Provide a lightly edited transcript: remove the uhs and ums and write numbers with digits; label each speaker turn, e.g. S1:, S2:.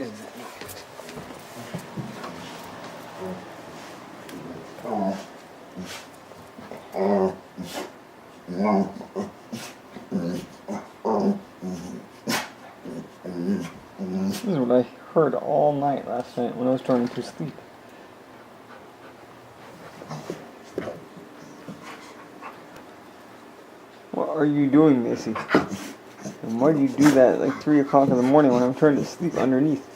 S1: Isn't that neat? This is what I heard all night last night when I was trying to sleep. What are you doing, Macey? And why do you do that at like 3 o'clock in the morning when I'm trying to sleep underneath?